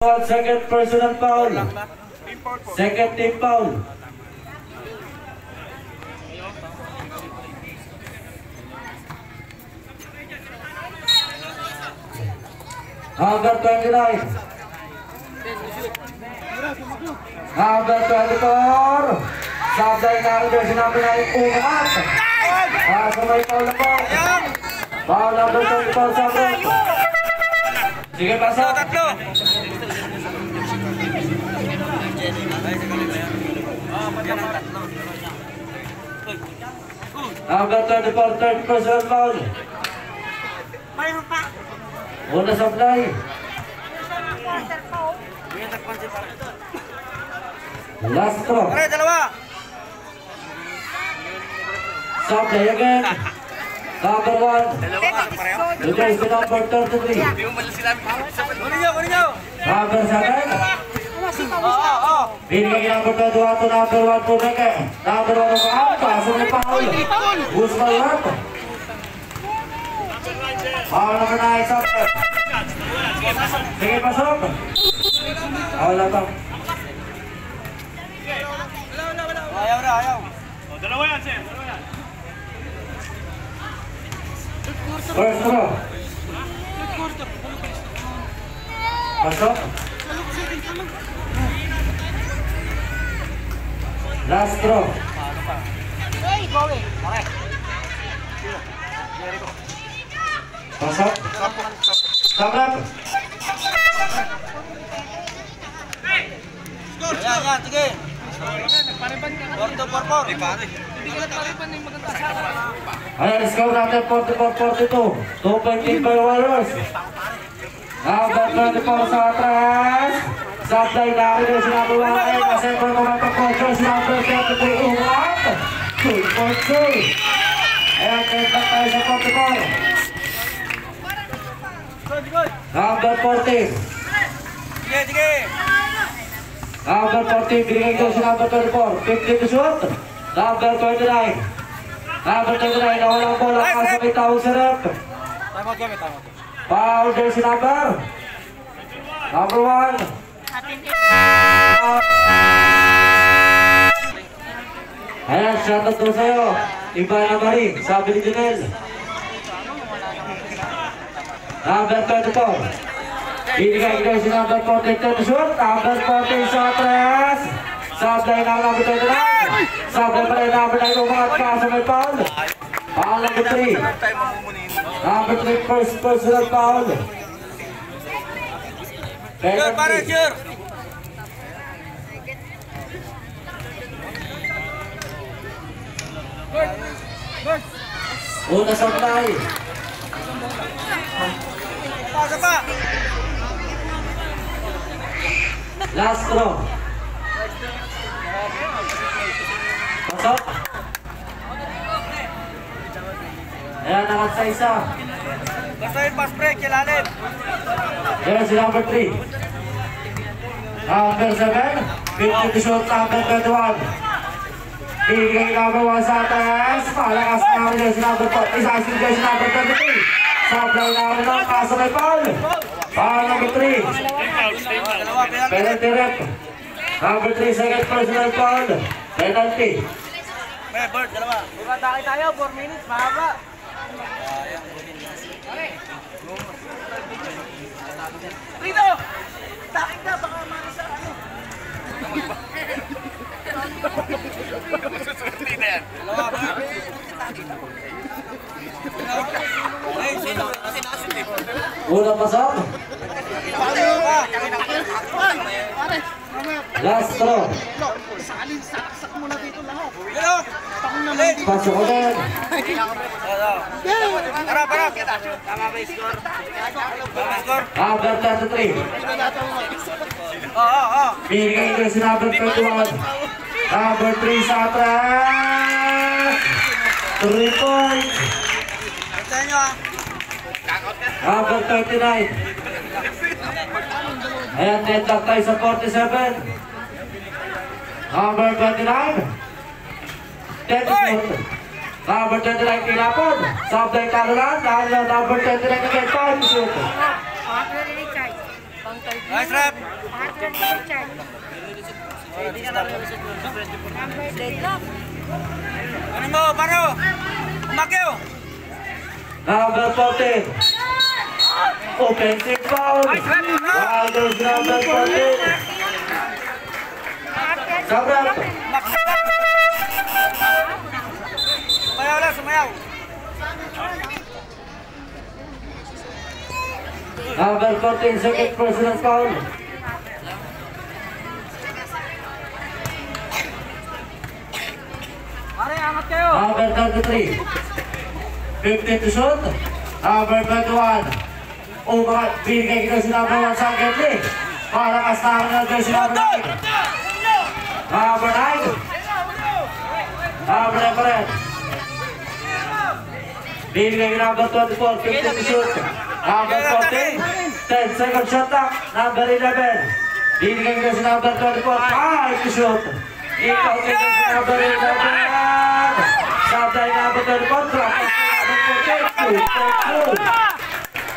Second personal foul. Second team foul. Number 29. Number 24. Sabay na rin sinabi na yung umat. May foul na po. Foul number 24 sabay. Sige, pasok. Number 24, third personal foul. Una supply. Last throw. Supply again. Number 1. Replace the number 33. Number 7. Binigay number 22 to number 1 po Meke. Number 1 ang kaampa. Sunod foul. Guzman Rat. Foul number 9. Supply. Sige, pasok. Foul na to. Ayaw. Dalawa yan, Sir. First throw. Pasok. Last throw. Pasok. Sabrak. Yan, sige. Porto. Ayan, score natin 44-42. 2.8 by Warriors. Number 24 sa atras. Supply na rin yung sinabi mo ngayon. Kasi kung kumapag-control si number 23 umat. 2.2. Ayan, kentak tayo sa 44. Number 14. Sige. Number 14, binigay ko si number 24. 50 to shoot. Number 29. Number 29, nawalang bola. Kaso may tao sa rep. Foul din si number 1. Ayan, shoutout ko sa'yo. Iba na Marie, sabi ni Junel. Number 24. Binigay ko si number 42 to shoot. Number 14 sa atras. Sablay na number 29. Sablay pa rin number 9 umangat kaso may foul. Foul number 3. Number 3 first personal foul. Sure, pare, sure. Una supply. Pasa pa. Last throw. Pasok. Ayan, nakat sa isa. Basta yung pass break, ilalim. Ayan si number 3. Number 7. 50 to shoot, number 21. Bigay number 1 sa atas. Palakas na rin si number 4. Isasin din si number 23. Sablay na rin ang kaso may foul. Foul number 3. Penalty rep. Number 3, second personal foul. Penalty. May bird, dalawa. Buka tayo, 4 minutes, mahaba. Rito! Takik na, baka manasa ano. Susunod na yan. Dalawa ba? Ay, sino? Unang pasok. Last throw. Saksak mo na dito lahat. Pasok ulit. Para. Tama ba yung score? Number 33. Oo. Bigay ko si number 21. Number 3 sa atras. 3 points. Ito nyo ah. Number 39. Ayan, deadlock tayo sa 47. Number 29. 10 number 29 tinapon. Sablay Carolan. Number 29 again. 5 shoot. Nice rep. Ano mo, Paro? Umakyo. Number 14. Offensive foul. Wilders number 14. Sabrap. Sumayaw lang, sumayaw. Number 14, second personal foul. Pare, angat kayo. Number 33. 15 to shoot. Number 21. Umangat. Binigay kita si number 1 sa Gedli. Malakas na ako ng jersey number 9. Number 9. Number 9 pa rin. Binigay kita number 24. 15 to shoot. Number 14. 10 second shot clock. Number 11. Binigay kita si number 24. 5 to shoot. Ikaw kita si number 11. Sabay number 24. Drop. Number 14. 2.